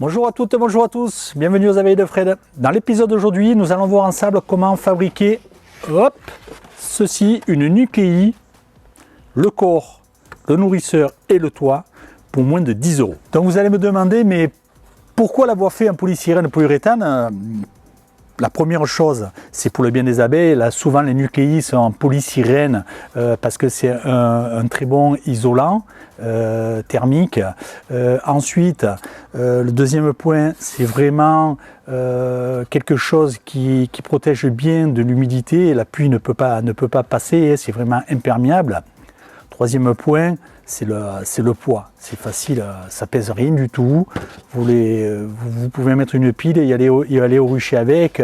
Bonjour à toutes, bonjour à tous, bienvenue aux abeilles de Fred. Dans l'épisode d'aujourd'hui, nous allons voir ensemble comment fabriquer, ceci, une nucléi, le corps, le nourrisseur et le toit pour moins de 10 €. Donc vous allez me demander, mais pourquoi l'avoir fait en polystyrène polyuréthane? La première chose, c'est pour le bien des abeilles. Là, souvent, les nucléis sont en polystyrène parce que c'est un très bon isolant thermique. Ensuite, le deuxième point, c'est vraiment quelque chose qui protège bien de l'humidité. La pluie ne peut pas passer, c'est vraiment imperméable. Troisième point, c'est le poids. C'est facile, ça pèse rien du tout. Vous pouvez mettre une pile et aller au rucher avec.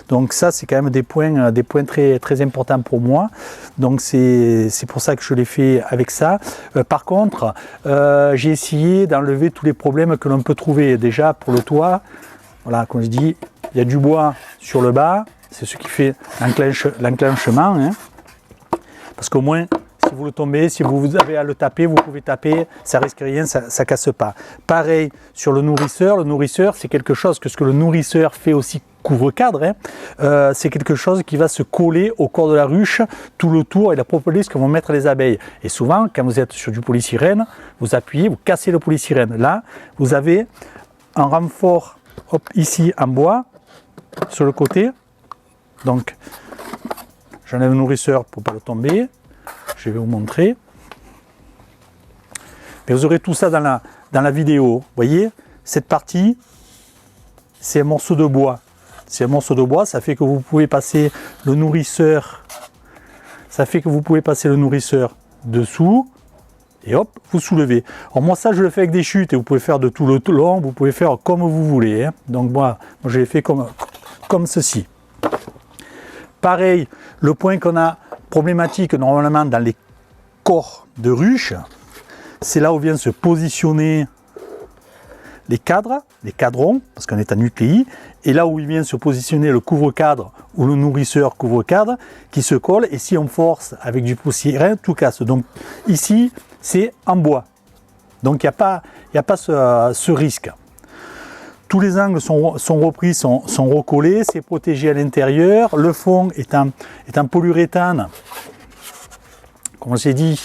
Donc ça, c'est quand même des points très, très importants pour moi. Donc c'est pour ça que je l'ai fait avec ça. Par contre, j'ai essayé d'enlever tous les problèmes que l'on peut trouver. Déjà pour le toit, voilà, comme je dis, il y a du bois sur le bas. C'est ce qui fait l'enclenchement. Hein. Parce qu'au moins, si vous le tombez, si vous avez à le taper, vous pouvez taper, ça risque rien, ça ne casse pas. Pareil sur le nourrisseur, c'est quelque chose que ce que le nourrisseur fait aussi couvre-cadre, hein, c'est quelque chose qui va se coller au corps de la ruche, tout le tour et la propolis que vont mettre les abeilles. Et souvent, quand vous êtes sur du polystyrène, vous appuyez, vous cassez le polystyrène. Là, vous avez un renfort ici en bois, sur le côté. Donc, j'enlève le nourrisseur pour ne pas le tomber. Je vais vous montrer. Mais vous aurez tout ça dans la vidéo. Vous voyez, cette partie, c'est un morceau de bois. C'est un morceau de bois, ça fait que vous pouvez passer le nourrisseur. Ça fait que vous pouvez passer le nourrisseur dessous. Et hop, vous soulevez. Alors moi, ça, je le fais avec des chutes. Et vous pouvez faire de tout le long. Vous pouvez faire comme vous voulez. Hein. Donc moi, je l'ai fait comme ceci. Pareil, le point qu'on a problématique normalement dans les corps de ruche, c'est là où viennent se positionner les cadrons, parce qu'on est en nucléi, et là où il vient se positionner le couvre-cadre ou le nourrisseur couvre-cadre qui se colle, et si on force avec du polystyrène, tout casse. Donc ici, c'est en bois. Donc il n'y a pas ce risque. Tous les angles sont repris, sont recollés, c'est protégé à l'intérieur. Le fond est en polyuréthane, comme j'ai dit,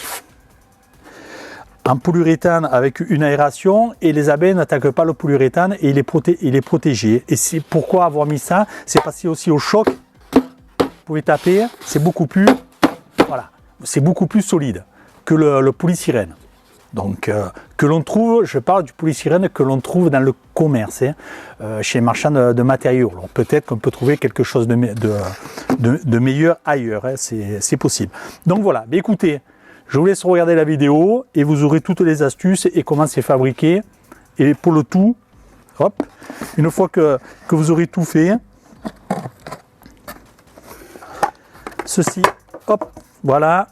en polyuréthane avec une aération, et les abeilles n'attaquent pas le polyuréthane et il est protégé. Et c'est pourquoi avoir mis ça, c'est passé aussi au choc. Vous pouvez taper, c'est beaucoup plus solide que le polystyrène. Donc, que l'on trouve, je parle du polystyrène que l'on trouve dans le commerce, hein, chez les marchands de matériaux. Alors, peut-être qu'on peut trouver quelque chose de meilleur ailleurs, hein, c'est possible. Donc voilà, mais écoutez, je vous laisse regarder la vidéo et vous aurez toutes les astuces et comment c'est fabriqué. Et pour le tout, hop, une fois que vous aurez tout fait, ceci, hop, voilà.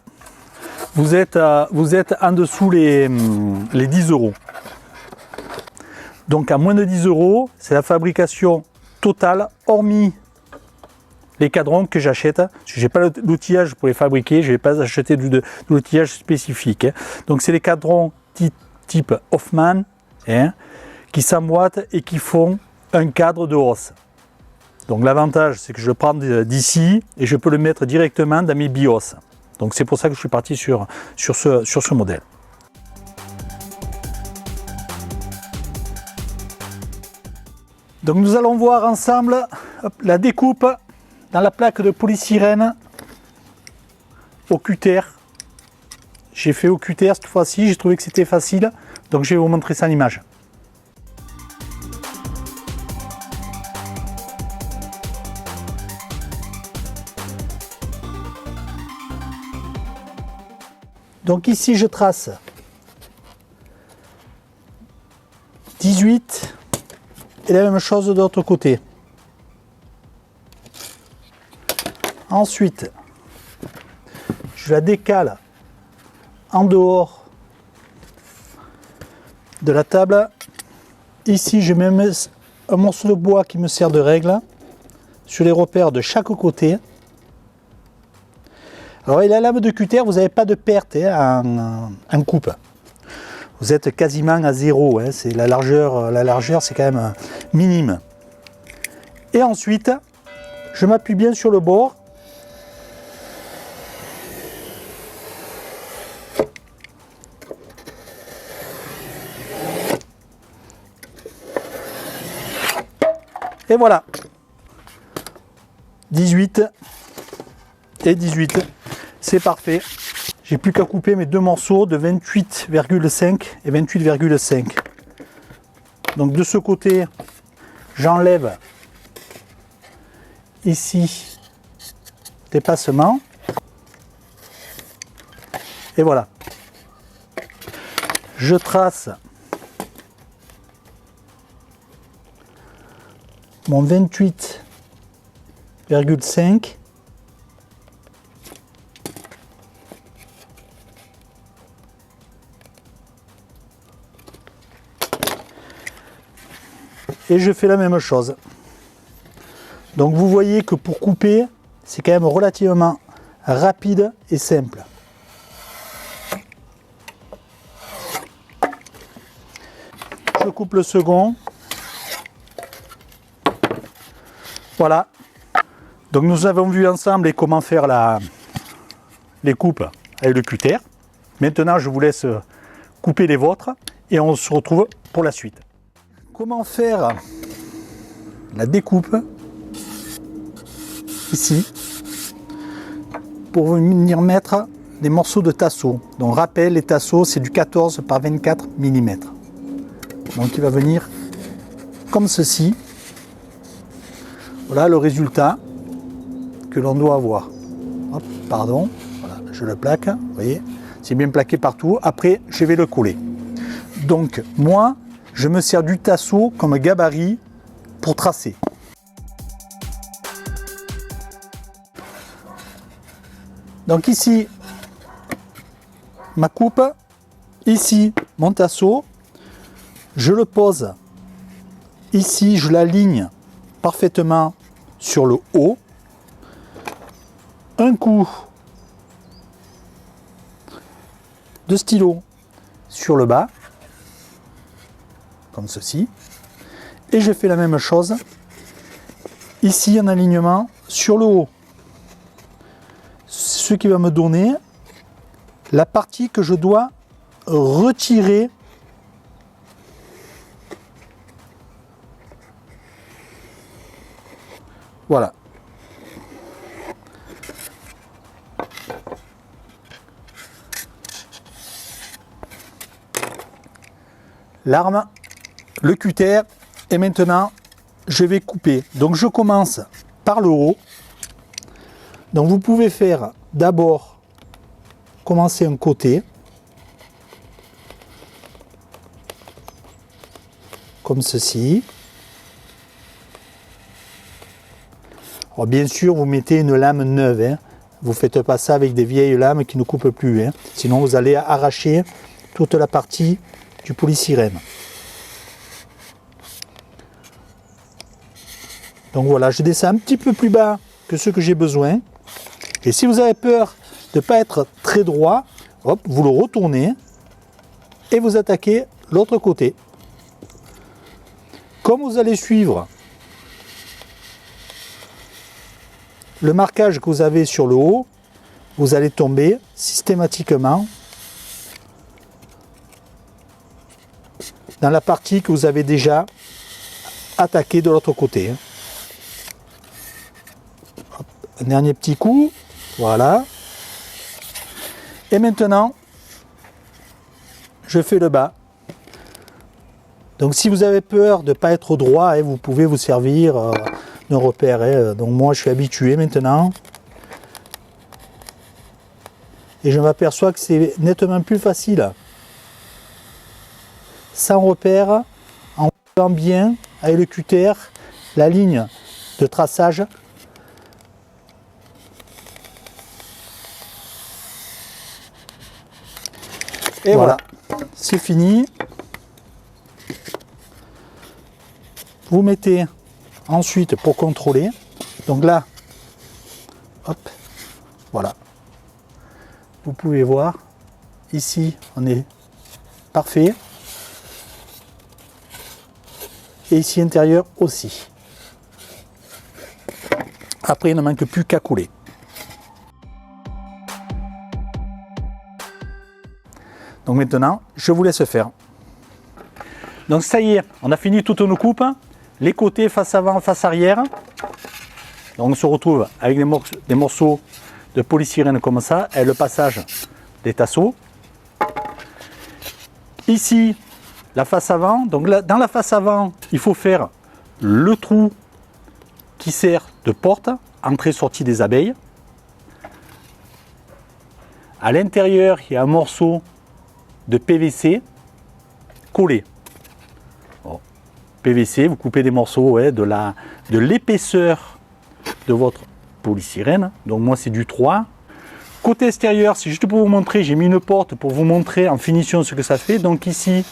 Vous êtes en dessous les 10 €. Donc à moins de 10 €, c'est la fabrication totale, hormis les cadrons que j'achète. Je n'ai pas l'outillage pour les fabriquer, je ne vais pas acheter de l'outillage spécifique. Hein. Donc c'est les cadrons type Hoffman, hein, qui s'emboîtent et qui font un cadre de hausse. Donc l'avantage, c'est que je le prends d'ici et je peux le mettre directement dans mes BIOS. Donc c'est pour ça que je suis parti sur ce modèle. Donc nous allons voir ensemble la découpe dans la plaque de polystyrène au cutter. J'ai fait au cutter cette fois-ci, j'ai trouvé que c'était facile, donc je vais vous montrer ça en image. Donc ici je trace 18 et la même chose de l'autre côté. Ensuite, je la décale en dehors de la table. Ici je mets un morceau de bois qui me sert de règle sur les repères de chaque côté. Alors, la lame de cutter, vous n'avez pas de perte en coupe. vous êtes quasiment à zéro. Hein. C'est la largeur c'est quand même minime. Et ensuite, je m'appuie bien sur le bord. Et voilà. 18 et 18. C'est parfait. J'ai plus qu'à couper mes deux morceaux de 28,5 et 28,5. Donc de ce côté, j'enlève ici dépassement. Et voilà. Je trace mon 28,5. Et je fais la même chose. Donc vous voyez que pour couper, c'est quand même relativement rapide et simple. Je coupe le second. Voilà. Donc nous avons vu ensemble comment faire les coupes avec le cutter. Maintenant, je vous laisse couper les vôtres et on se retrouve pour la suite. Comment faire la découpe ici pour venir mettre des morceaux de tasseau. Donc rappel, les tasseaux c'est du 14 par 24 mm. Donc il va venir comme ceci. Voilà le résultat que l'on doit avoir. Hop, pardon, voilà, je le plaque, vous voyez, c'est bien plaqué partout. Après, je vais le coller. Donc moi, je me sers du tasseau comme gabarit pour tracer. Donc ici, ma coupe, ici, mon tasseau, je le pose ici, je l'aligne parfaitement sur le haut. Un coup de stylo sur le bas, comme ceci. Et je fais la même chose ici en alignement sur le haut. Ce qui va me donner la partie que je dois retirer voilà. L'arme, le cutter, et maintenant je vais couper. Donc je commence par le haut. Donc vous pouvez faire d'abord commencer un côté, comme ceci. Alors bien sûr, vous mettez une lame neuve, hein. Vous ne faites pas ça avec des vieilles lames qui ne coupent plus, hein. Sinon vous allez arracher toute la partie du polystyrène. Donc voilà, je descends un petit peu plus bas que ce que j'ai besoin. Et si vous avez peur de ne pas être très droit, hop, vous le retournez et vous attaquez l'autre côté. Comme vous allez suivre le marquage que vous avez sur le haut, vous allez tomber systématiquement dans la partie que vous avez déjà attaquée de l'autre côté. Hop, un dernier petit coup, voilà. Et maintenant, je fais le bas. Donc si vous avez peur de ne pas être droit, vous pouvez vous servir d'un repère. Donc moi je suis habitué maintenant. Et je m'aperçois que c'est nettement plus facile. Sans repère, en faisant bien avec le cutter, la ligne de traçage. Et voilà, c'est fini. Vous mettez ensuite pour contrôler. Donc là, hop, voilà. Vous pouvez voir, ici on est parfait. Et ici intérieur aussi. Après, il ne manque plus qu'à couler. Donc maintenant, je vous laisse faire. Donc ça y est, on a fini toutes nos coupes. Les côtés face avant, face arrière. Donc on se retrouve avec des morceaux de polystyrène comme ça, et le passage des tasseaux. Ici, la face avant. Donc là, dans la face avant, il faut faire le trou qui sert de porte, entrée-sortie des abeilles. À l'intérieur, il y a un morceau de PVC collé. Bon. PVC, vous coupez des morceaux de l'épaisseur de votre polystyrène. Donc moi c'est du 3. Côté extérieur, c'est juste pour vous montrer, j'ai mis une porte pour vous montrer en finition ce que ça fait. Donc ici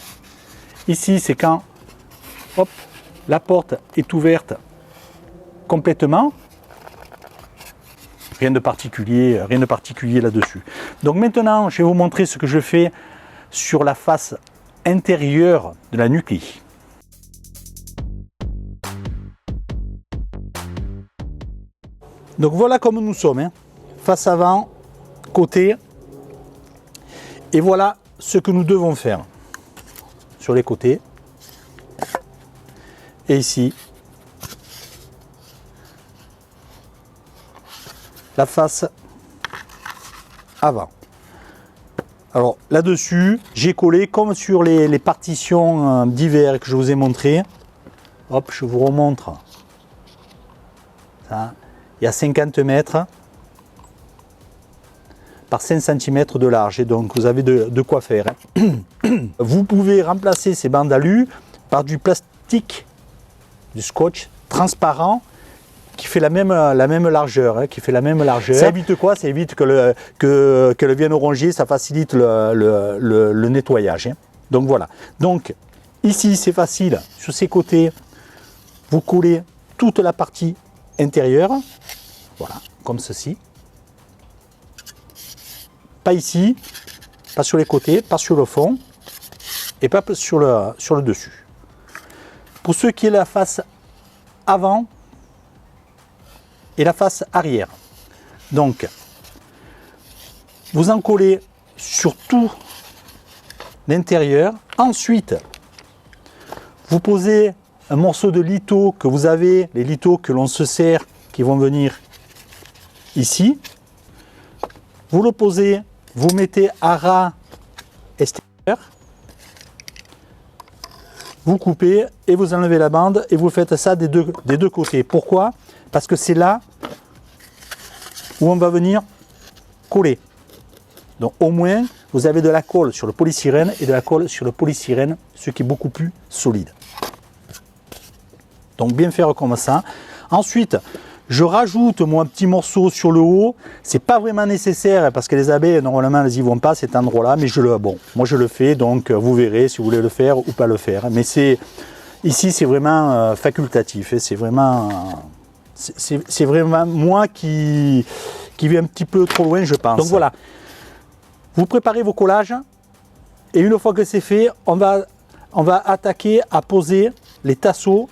c'est quand hop, la porte est ouverte complètement. Rien de particulier là-dessus. Donc maintenant, je vais vous montrer ce que je fais sur la face intérieure de la nucléi. Donc voilà comme nous sommes, hein. Face avant, côté, et voilà ce que nous devons faire sur les côtés, et ici, la face avant. Alors là-dessus, j'ai collé comme sur les partitions d'hiver que je vous ai montré. Hop, je vous remontre. Ça. Il y a 50 mètres par 5 cm de large, et donc vous avez de quoi faire. Vous pouvez remplacer ces bandes alu par du plastique, du scotch transparent qui fait la même largeur. Ça évite quoi? Ça évite que le vienne rongier, ça facilite le nettoyage. Hein. Donc voilà. Donc ici c'est facile, sur ces côtés, vous collez toute la partie intérieure. Voilà, comme ceci. Pas ici, pas sur les côtés, pas sur le fond, et pas sur le dessus. Pour ce qui est la face avant et la face arrière. Donc, vous en collez sur tout l'intérieur. Ensuite, vous posez un morceau de litho que vous avez, les lithos que l'on se sert, qui vont venir ici. Vous le posez, vous mettez à ras extérieur, vous coupez et vous enlevez la bande et vous faites ça des deux côtés. Pourquoi? Parce que c'est là où on va venir coller. Donc au moins, vous avez de la colle sur le polystyrène et de la colle sur le polystyrène, ce qui est beaucoup plus solide. Donc bien faire comme ça. Ensuite, je rajoute moi un petit morceau sur le haut. C'est pas vraiment nécessaire parce que les abeilles normalement elles y vont pas à cet endroit-là, mais moi je le fais, donc vous verrez si vous voulez le faire ou pas le faire. Mais ici c'est vraiment facultatif. C'est vraiment moi qui vais un petit peu trop loin, je pense. Donc voilà, vous préparez vos collages et une fois que c'est fait, on va attaquer à poser les tasseaux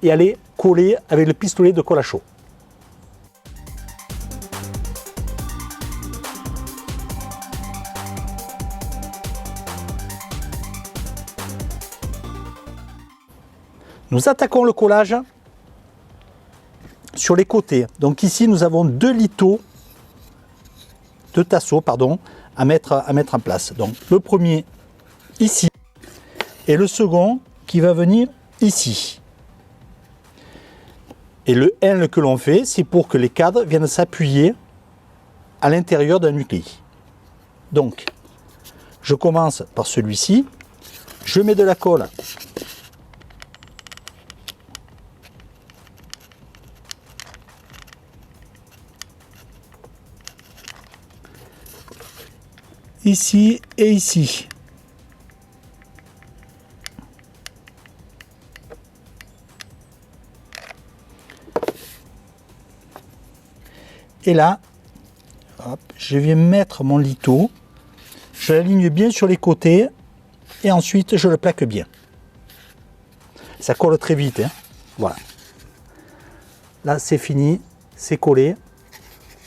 et à les coller avec le pistolet de colle à chaud. Nous attaquons le collage sur les côtés. Donc ici, nous avons deux tasseaux, à mettre en place. Donc le premier ici et le second qui va venir ici. Et le L que l'on fait, c'est pour que les cadres viennent s'appuyer à l'intérieur d'un nucléi. Donc, je commence par celui-ci. Je mets de la colle ici et ici. Et là, hop, je vais mettre mon litho. Je l'aligne bien sur les côtés et ensuite je le plaque bien. Ça colle très vite, hein. Voilà. Là c'est fini, c'est collé.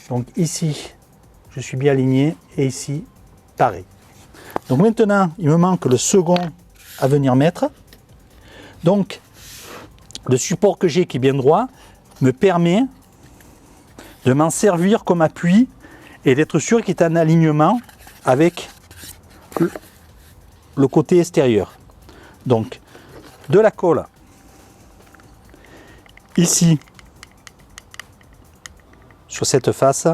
Donc ici je suis bien aligné et ici pareil. Donc maintenant il me manque le second à venir mettre. Donc le support que j'ai qui est bien droit me permet de m'en servir comme appui et d'être sûr qu'il est en alignement avec le côté extérieur. Donc de la colle ici sur cette face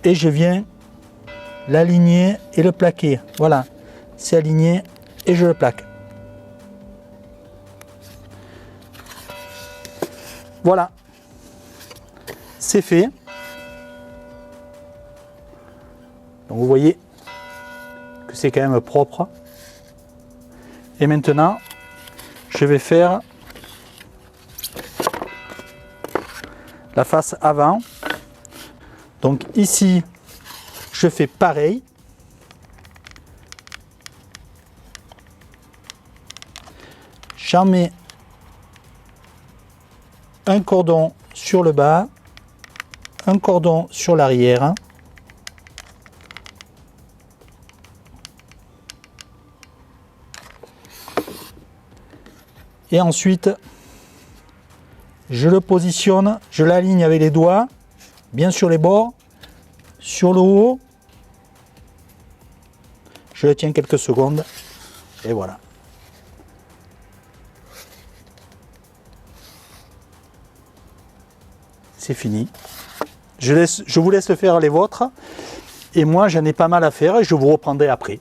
et je viens l'aligner et le plaquer. Voilà, c'est aligné et je le plaque. Voilà, c'est fait. Donc vous voyez que c'est quand même propre. Et maintenant, je vais faire la face avant. Donc ici, je fais pareil. J'en mets un cordon sur le bas, un cordon sur l'arrière. Et ensuite, je le positionne, je l'aligne avec les doigts, bien sur les bords, sur le haut. Je le tiens quelques secondes et voilà. C'est fini. Je vous laisse faire les vôtres et moi j'en ai pas mal à faire et je vous reprendrai après.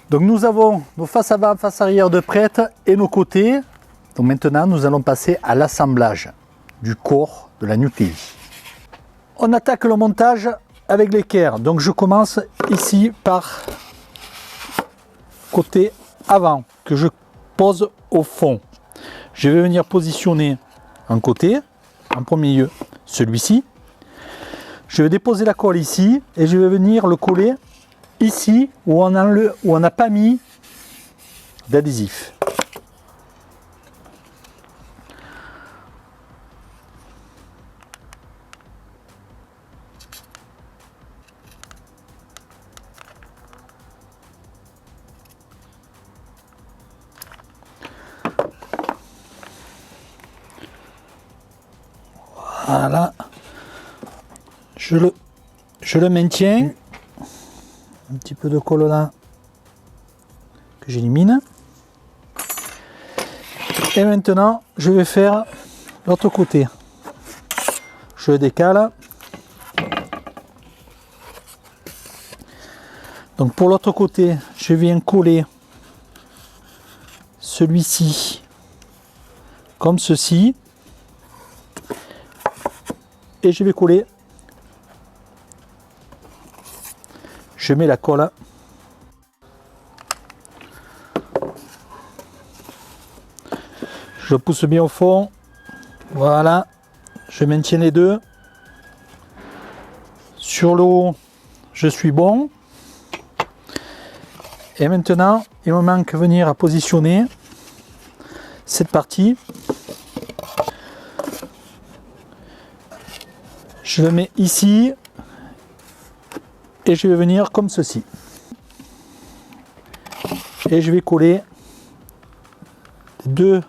Donc nous avons nos faces avant, face arrière de prêtes et nos côtés. Donc maintenant nous allons passer à l'assemblage du corps de la New TV. On attaque le montage avec l'équerre. Donc je commence ici par côté avant que je pose au fond. Je vais venir positionner un côté, en premier lieu celui-ci. Je vais déposer la colle ici et je vais venir le coller ici où on n'a pas mis d'adhésif. Voilà, je le maintiens. Un petit peu de colle là que j'élimine. Et maintenant, je vais faire l'autre côté. Je le décale. Donc pour l'autre côté, je viens coller celui-ci comme ceci. Et je vais coller. Je mets la colle. Je pousse bien au fond. Voilà. Je maintiens les deux. Sur le haut, je suis bon. Et maintenant, il me manque venir à positionner cette partie. Je le mets ici. Et je vais venir comme ceci. Et je vais coller les deux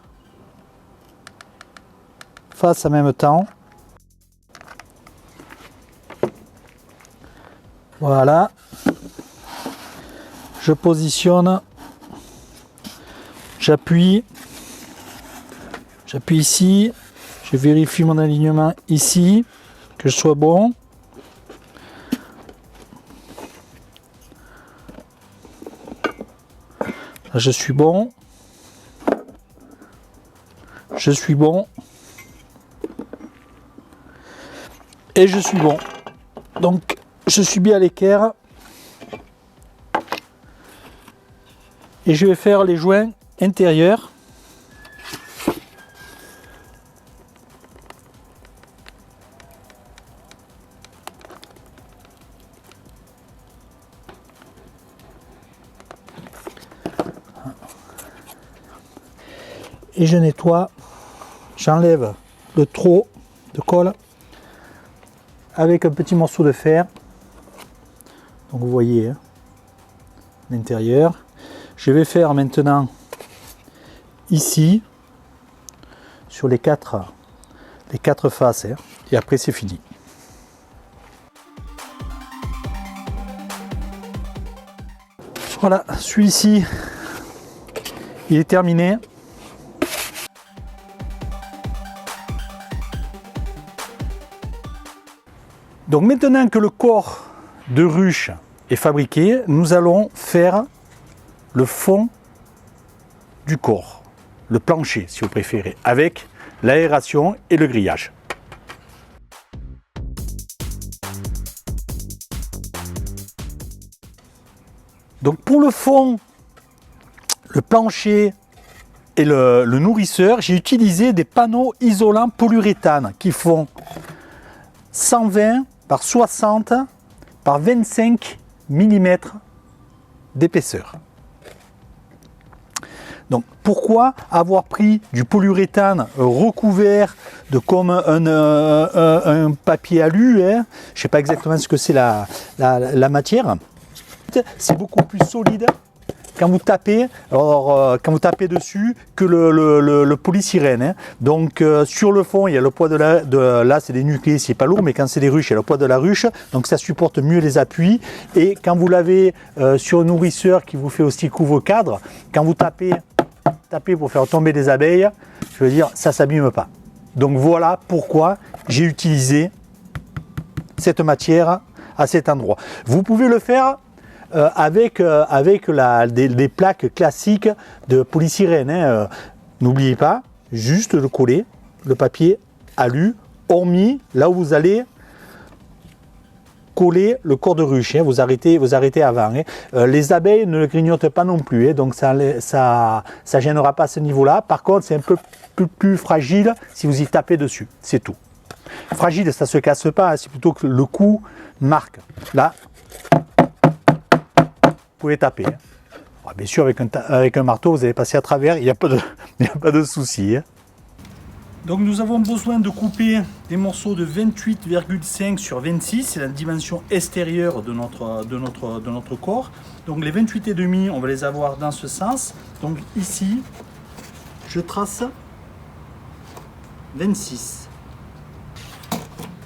faces en même temps. Voilà. Je positionne. J'appuie. J'appuie ici. Je vérifie mon alignement ici. Que je sois bon. Je suis bon. Je suis bon. Et je suis bon. Donc, je suis bien à l'équerre. Et je vais faire les joints intérieurs. et je nettoie, j'enlève le trop de colle avec un petit morceau de fer. Donc vous voyez hein, l'intérieur. Je vais faire maintenant ici sur les quatre faces hein, et après c'est fini. Voilà, celui-ci il est terminé. Donc maintenant que le corps de ruche est fabriqué, nous allons faire le fond du corps, le plancher si vous préférez, avec l'aération et le grillage. Donc pour le fond, le plancher et le nourrisseur, j'ai utilisé des panneaux isolants polyuréthane qui font 120 par 60 par 25 mm d'épaisseur. Donc pourquoi avoir pris du polyuréthane recouvert de comme un papier alu hein, je ne sais pas exactement ce que c'est la matière. C'est beaucoup plus solide quand vous tapez, quand vous tapez dessus que le polystyrène. Hein. Donc sur le fond, il y a le poids là c'est des nucléés, c'est pas lourd, mais quand c'est des ruches, il y a le poids de la ruche, donc ça supporte mieux les appuis. Et quand vous l'avez sur un nourrisseur qui vous fait aussi couvre-cadre, quand vous tapez pour faire tomber des abeilles, je veux dire, ça s'abîme pas. Donc voilà pourquoi j'ai utilisé cette matière à cet endroit. Vous pouvez le faire avec des plaques classiques de polystyrène. Hein. N'oubliez pas, juste de coller le papier alu, hormis là où vous allez coller le corps de ruche. Hein. Vous arrêtez avant. Hein. Les abeilles ne le grignotent pas non plus, hein, donc ça gênera pas à ce niveau-là. Par contre, c'est un peu plus fragile si vous y tapez dessus. C'est tout. Fragile, ça se casse pas. Hein. C'est plutôt que le coup marque. Là. Vous pouvez taper. Hein. Bien sûr, avec un marteau, vous allez passer à travers, il n'y a pas de souci. Hein. Donc nous avons besoin de couper des morceaux de 28,5 sur 26, c'est la dimension extérieure de notre corps. Donc les 28,5, on va les avoir dans ce sens. Donc ici, je trace 26.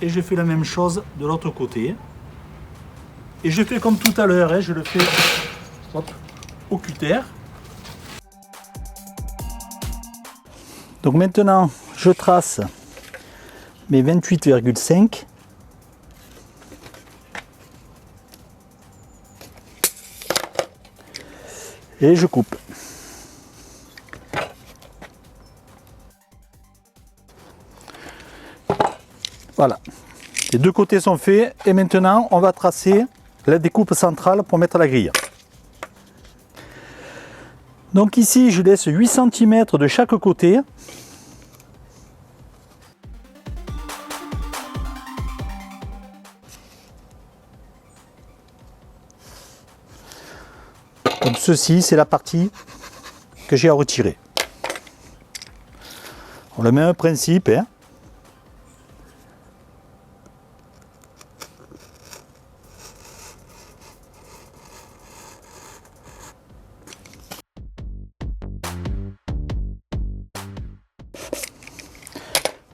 Et je fais la même chose de l'autre côté. Et je fais comme tout à l'heure, hein, je le fais hop, au cutter. Donc maintenant, je trace mes 28,5. Et je coupe. Voilà. Les deux côtés sont faits et maintenant on va tracer la découpe centrale pour mettre la grille. Donc ici je laisse 8 cm de chaque côté. Donc ceci c'est la partie que j'ai à retirer. On le même principe. Hein.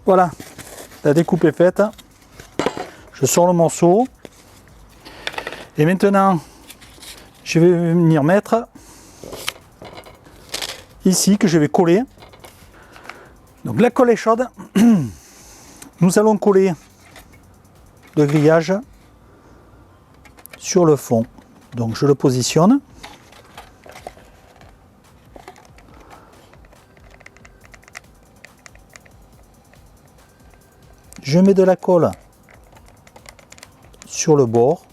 Voilà, la découpe est faite. Je sors le morceau. Et maintenant, je vais venir mettre ici que je vais coller. Donc la colle est chaude. Nous allons coller le grillage sur le fond. Donc je le positionne. Je mets de la colle sur le bord.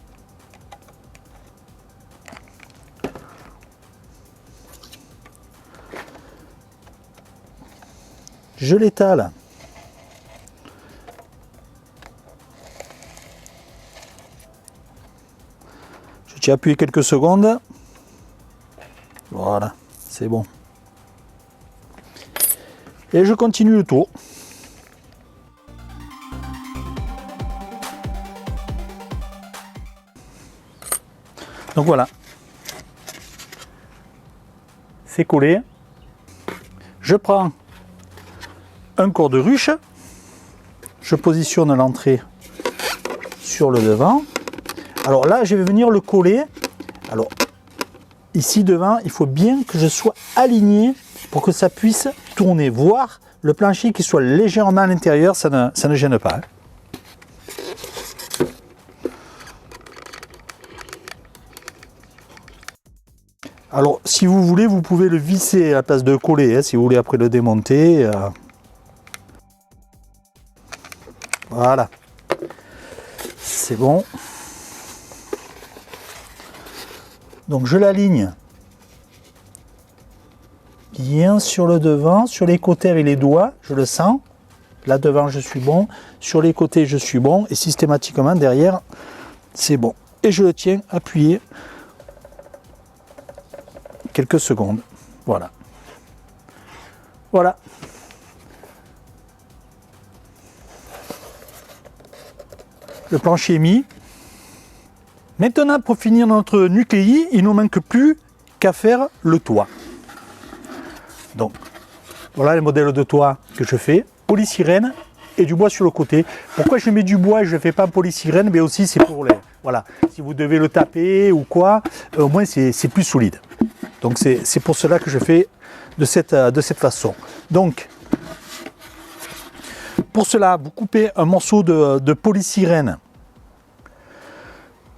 Je l'étale. Je tiens à appuyer quelques secondes. Voilà, c'est bon. Et je continue le tour. Donc voilà, c'est collé. Je prends un corps de ruche, je positionne l'entrée sur le devant. Alors là, je vais venir le coller. Alors ici devant, il faut bien que je sois aligné pour que ça puisse tourner, voire le plancher qui soit légèrement à l'intérieur, ça ne gêne pas. Alors, si vous voulez, vous pouvez le visser à la place de coller, hein, si vous voulez après le démonter. Voilà. C'est bon. Donc, je l'aligne bien sur le devant, sur les côtés avec les doigts, je le sens. Là devant, je suis bon. Sur les côtés, je suis bon. Et systématiquement, derrière, c'est bon. Et je le tiens appuyé quelques secondes. Voilà. Voilà. Le plancher est mis. Maintenant, pour finir notre nucléi, il ne nous manque plus qu'à faire le toit. Donc, voilà le modèle de toit que je fais. Polystyrène et du bois sur le côté. Pourquoi je mets du bois et je ne fais pas polystyrène? Mais aussi, c'est pour les... Voilà. Si vous devez le taper ou quoi, au moins, c'est plus solide. Donc c'est pour cela que je fais de cette façon. Donc pour cela, vous coupez un morceau de polystyrène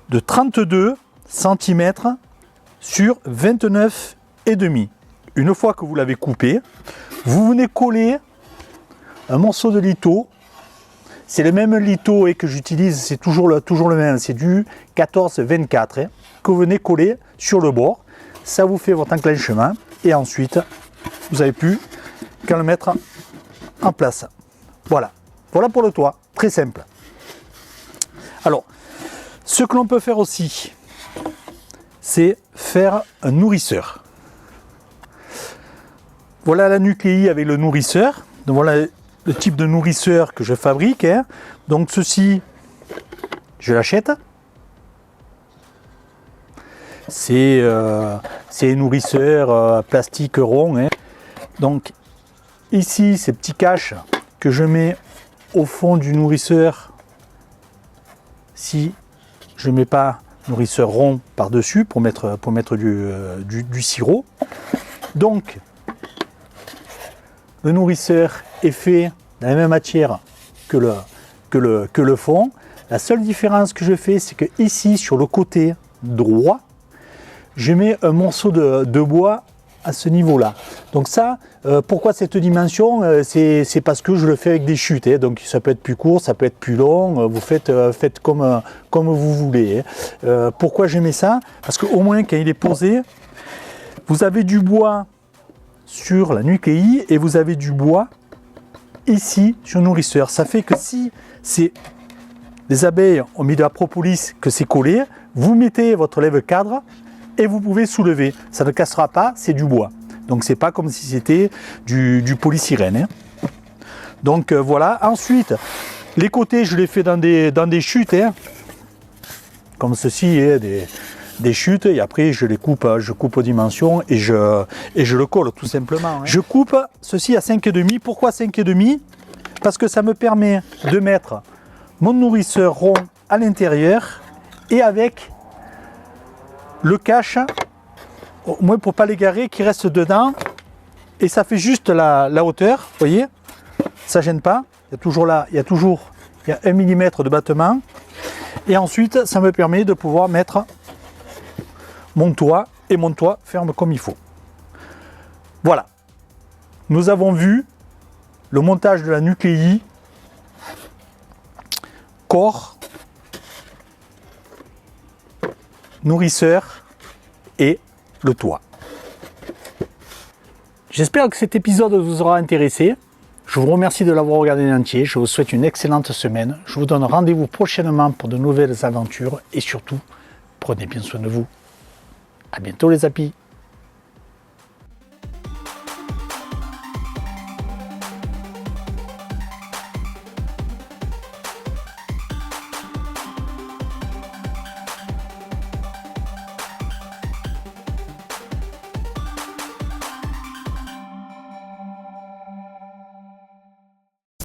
de 32 cm sur 29,5. Une fois que vous l'avez coupé, vous venez coller un morceau de litho. C'est le même litho que j'utilise, c'est toujours le même, c'est du 14-24 que vous venez coller sur le bord. Ça vous fait votre enclenchement et ensuite vous n'avez plus qu'à le mettre en place. Voilà, voilà pour le toit, très simple. Alors, ce que l'on peut faire aussi, c'est faire un nourrisseur. Voilà la nucléi avec le nourrisseur. Donc voilà le type de nourrisseur que je fabrique. Hein. Donc ceci, je l'achète. C'est un nourrisseur plastique rond. Hein. Donc ici, ces petits caches que je mets au fond du nourrisseur, si je ne mets pas nourrisseur rond par-dessus pour mettre du sirop. Donc le nourrisseur est fait de la même matière que le fond. La seule différence que je fais, c'est que ici, sur le côté droit, je mets un morceau de bois à ce niveau-là. Donc ça, pourquoi cette dimension? C'est parce que je le fais avec des chutes. Hein. Donc ça peut être plus court, ça peut être plus long. Vous faites comme vous voulez. Hein. Pourquoi je mets ça? Parce qu'au moins, quand il est posé, vous avez du bois sur la nucléi et vous avez du bois ici sur le nourrisseur. Ça fait que si les abeilles ont mis de la propolis, que c'est collé, vous mettez votre lève-cadre et vous pouvez soulever. Ça ne cassera pas, c'est du bois. Donc c'est pas comme si c'était du polystyrène. Hein. Donc voilà. Ensuite, les côtés, je les fais dans des chutes, hein, comme ceci, hein, des chutes, et après je coupe aux dimensions et je le colle tout simplement. Hein. Je coupe ceci à 5,5. Pourquoi 5,5? Parce que ça me permet de mettre mon nourrisseur rond à l'intérieur et avec le cache, au moins pour ne pas l'égarer, qui reste dedans, et ça fait juste la hauteur, vous voyez, ça ne gêne pas, il y a 1 mm de battement, et ensuite ça me permet de pouvoir mettre mon toit, et mon toit ferme comme il faut. Voilà, nous avons vu le montage de la nucléi, corps, nourrisseur et le toit. J'espère que cet épisode vous aura intéressé. Je vous remercie de l'avoir regardé en entier. Je vous souhaite une excellente semaine. Je vous donne rendez-vous prochainement pour de nouvelles aventures et surtout, prenez bien soin de vous. À bientôt les apis.